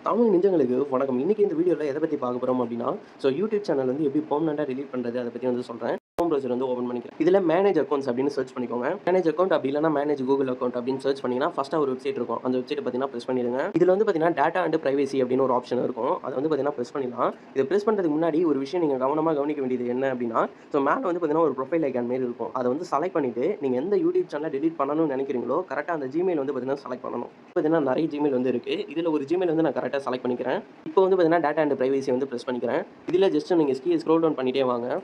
தமிழ் நெஞ்சங்களுக்கு வணக்கம். இன்னைக்கு இந்த வீடியோல எத பத்தி பார்க்க போறோம் அப்டின்னா, யூடியூப் சேனல் வந்து எப்படி பெர்மனன்ட்டா டெலீட் பண்றது அத பத்தி வந்து சொல்றேன். குரோம் ப்ரௌசர் வந்து ஓப்பன் பண்ணிக்கிறேன். இதுல மேனேஜ் அக்கவுண்ட்ஸ் அப்படின்னு சர்ச் பண்ணிக்கோங்க. மேனேஜ் அக்கவுண்ட் அப்படி இல்லன்னா மேனேஜ் கூகுள் அக்கவுண்ட் அப்படின்னு சர்ச் பண்ணீங்கன்னா, ஃபர்ஸ்ட்டா ஒரு வெப்சைட் இருக்கும். அந்த வெப்சைட்ட பார்த்தீங்கன்னா பிரஸ் பண்ணிடுங்க. இதுல வந்து பார்த்தீங்கன்னா டேட்டா அண்ட் பிரைவசி அப்படின்னு ஒரு ஆப்ஷன் இருக்கும். அத வந்து பார்த்தீங்கன்னா பிரஸ் பண்ணிடலாம். இத பிரஸ் பண்றதுக்கு முன்னாடி ஒரு விஷயம் நீங்க கவனமா கவனிக்க வேண்டியது என்ன அப்படின்னா, மேல வந்து பார்த்தீங்கன்னா ஒரு ப்ரொஃபைல் ஐகான் மாரி இருக்கும். அத வந்து செலக்ட் பண்ணிட்டு, நீங்க எந்த யூடியூப் சேனல டெலீட் பண்ணணும்னு நெனைக்கிறீங்களோ, கரெக்ட்டா அந்த Gmail வந்து பார்த்தீங்கன்னா செலக்ட் பண்ணணும். பார்த்தீங்கன்னா நெறைய Gmail வந்து இருக்கு. இதுல ஒரு Gmail வந்து நான் கரெக்ட்டா செலக்ட் பண்ணிக்கிறேன். இப்போ வந்து பார்த்தீங்கன்னா டேட்டா அண்ட் பிரைவசி வந்து பிரஸ் பண்ணிக்கிறேன். இதுல ஜஸ்ட் நீங்க ஸ்க்ரோல் டவுன் பண்ணிட்டே வாங்க.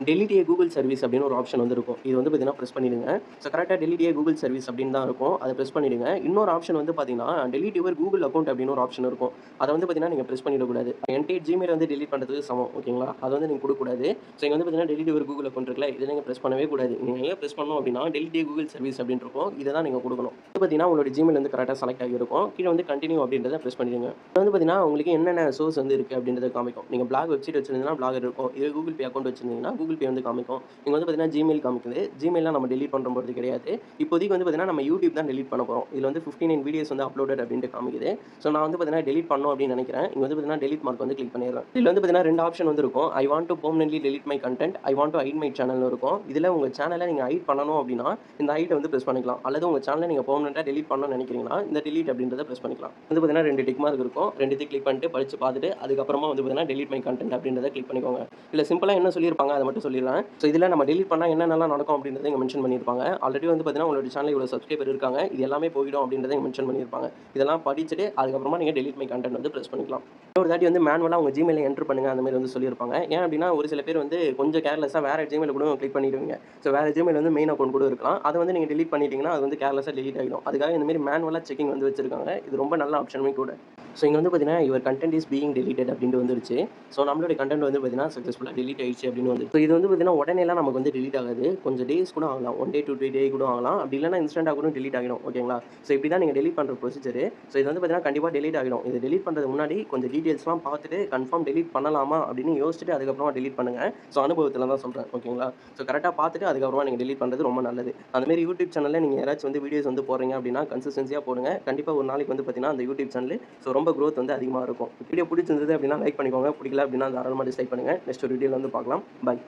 டெலீட் ஏ கூகுள் சர்வீஸ் அப்படின்னு ஒரு ஆப்ஷன் வந்து இருக்கும். இது வந்து பார்த்தீங்கன்னா பிரஸ் பண்ணிடுங்க. கரெக்ட்டா டெலீட் ஏ கூகுள் சர்வீஸ் அப்படின்னு தான் இருக்கும். அத பிரஸ் பண்ணிடுங்க. இன்னொரு ஆப்ஷன் வந்து பார்த்தீங்கன்னா, டெலீட் யுவர் கூகுள் அக்கவுண்ட் அப்படின்னு ஒரு ஆப்ஷன் இருக்கும். அத வந்து பார்த்தீங்கன்னா நீங்க பிரஸ் பண்ணிடக்கூடாது. என்டையர் Gmail வந்து டெலீட் பண்றதுக்கு சமம். ஓகேங்களா? அத வந்து நீங்க குடுக்கக்கூடாது. இங்க வந்து பார்த்தீங்கன்னா டெலீட் யுவர் கூகுள் அக்கவுண்ட் இருக்குல்ல, இத நீங்க பிரஸ் பண்ணவே கூடாது. நீங்க எங்க பிரஸ் பண்ணணும் அப்படின்னா, டெலீட் ஏ கூகுள் சர்வீஸ் அப்படின்னு இருக்கும். இத தான் நீங்க குடுக்கணும். இது பார்த்தீங்கன்னா உங்களோட Gmail வந்து கரெக்ட்டா செலக்ட் ஆகியிருக்கும். கீழ வந்து கன்டின்யூ அப்படின்றத பிரஸ் பண்ணிடுங்க. இது வந்து பார்த்தீங்கன்னா, உங்களுக்கு என்னென்ன சோர்ஸ் வந்து இருக்கு அப்படின்றத காமிக்கும். நீங்க பிளாக் வெப்சைட் வச்சிருந்தீங்கன்னா, பிளாகர் இருக்கும். இதே கூகுள் பே அக்கவுண்ட் வச்சிருந்தீங்கன்னா, கூகுள் பே வந்து காமிக்கும். இங்க வந்து பார்த்தீங்கன்னா Gmail காமிக்குது. Gmailலாம் நம்ம டெலீட் பண்ண போறது கிடையாது. இப்போதைக்கு வந்து பார்த்தீங்கன்னா, நம்ம YouTube தான் டெலீட் பண்ண போறோம். இதுல வந்து 59 வீடியோஸ் வந்து அப்லோடட் அப்படின்ட்டு காமிக்குது. நான் வந்து பார்த்தீங்கன்னா, டெலீட் பண்ணணும் அப்படின்னு நினைக்கிறேன். இங்க வந்து பார்த்தீங்கன்னா, டெலீட் மார்க் வந்து கிளிக் பண்ணிடுறேன். இதுல வந்து பார்த்தீங்கன்னா 2 ஆப்ஷன் வந்து இருக்கும். I want to permanently delete my content. I want to hide my சேனல்னு இருக்கும். இதுல உங்க சேனல நீங்க ஹைட் பண்ணணும் அப்படின்னா, இந்த ஹைட்ட வந்து பிரஸ் பண்ணிக்கலாம். அல்லது உங்க சேனல நீங்க பெர்மனன்ட்டா டெலீட் பண்ணணும்னு நினைக்கிறீங்கன்னா, இந்த டெலீட் அப்படின்றத பிரஸ் பண்ணிக்கலாம். வந்து பார்த்தீங்கன்னா 2 டிக் மார்க் இருக்கும். 2த்தையும் கிளிக் பண்ணிட்டு படிச்சு பார்த்துட்டு, அதுக்கப்புறமா வந்து பார்த்தீங்கன்னா, டெலீட் மை கன்டென்ட் அப்படின்றத கிளிக் பண்ணிக்கோங்க. இல்ல சிம்பிளா என்ன சொல்லியிருப்பாங்க அத மட்டும் சொல்லிடுறேன். இதுல நம்ம டெலீட் பண்ணா என்னென்னலாம் நடக்கும் அப்படின்றத இங்க மென்ஷன் பண்ணியிருப்பாங்க. ஆல்ரெடி வந்து பார்த்தீங்கன்னா, உங்களோட சேனல்ல இவ்வளோ சப்ஸ்கிரைபர் இருக்காங்க. இது எல்லாமே போயிடும் அப்படின்றத இங்க மென்ஷன் பண்ணியிருப்பாங்க. இதெல்லாம் படிச்சுட்டு அதுக்கப்புறமா நீங்க டெலீட் மை கன்டென்ட் வந்து பிரஸ் பண்ணிக்கலாம். இன்னொரு தாட்டி வந்து மேனுவலா உங்க Gmailல என்டர் பண்ணுங்க அந்த மாரி வந்து சொல்லியிருப்பாங்க. ஏன் அப்படின்னா, ஒரு சில பேர் வந்து கொஞ்சம் கேர்லெஸ்ஸா வேற Gmail கூட கிளிக் பண்ணிடுவீங்க. வேற Gmail வந்து மெயின் அக்கவுண்ட் கூட இருக்கலாம். அத வந்து நீங்க டெலீட் பண்ணிட்டீங்கன்னா, அது வந்து கேர்லெஸ்ஸா டெலீட் ஆயிடும். அதுக்காக இந்த மாரி மேனுவலா செக்கிங் வந்து வச்சிருக்காங்க. இது ரொம்ப நல்ல ஆப்ஷனுமே கூட. இங்க வந்து பார்த்தீங்கன்னா, your content is being deleted அப்படின்ட்டு வந்துருச்சு. நம்மளுடைய கன்டென்ட் வந்து பார்த்தீங்கன்னா, சக்சஸ்ஃபுல்லா டெலீட் ஆயிடுச்சு அப்படின்னு வந்து. இது வந்து பார்த்தீங்கன்னா, உடனேலாம் நமக்கு வந்து டெலீட் ஆகாது. கொஞ்சம் டேஸ் கூட ஆகலாம். 1 டே, 2 டே கூட ஆகலாம். அப்படி இல்லன்னா இன்ஸ்டன்ட்டா கூட டெலீட் ஆகிடும். ஓகேங்களா? இப்படி தான் நீங்க டெலீட் பண்ற ப்ரொசீஜர். இது வந்து பார்த்தீங்கன்னா, கண்டிப்பா டெலீட் ஆகிடும். இது டெலீட் பண்றதுக்கு முன்னாடி கொஞ்சம் டீட்டெயில்ஸ்லாம் பார்த்துட்டு, கன்ஃபார்ம் டெலீட் பண்ணலாமா அப்படின்னு யோசிச்சுட்டு அதுக்கப்புறமா டெலீட் பண்ணுங்க. அனுபவத்தில தான் சொல்றேன். ஓகேங்களா? கரெக்ட்டா பார்த்துட்டு அதுக்கப்புறமா நீங்க டெலீட் பண்றது ரொம்ப நல்லது. அந்த மாரி யூடியூப் சேனல்ல நீங்க யாராச்சும் வந்து வீடியோஸ் வந்து போடுறீங்க அப்படின்னா, கன்சிஸ்டன்ஸியா போடுங்க. கண்டிப்பா ஒரு நாளைக்கு வந்து பார்த்தீங்கன்னா, அந்த யூடியூப் சேனல் ரொம்ப குரோத் வந்து அதிகமா இருக்கும். வீடியோ பிடிச்சிருந்தது அப்படின்னா லைக் பண்ணிக்கோங்க. பிடிக்கல அப்படின்னா தாராளமா டிஸ்லைக் பண்ணுங்க. நெக்ஸ்ட் ஒரு வீடியோல வந்து பார்க்கலாம். பாய்.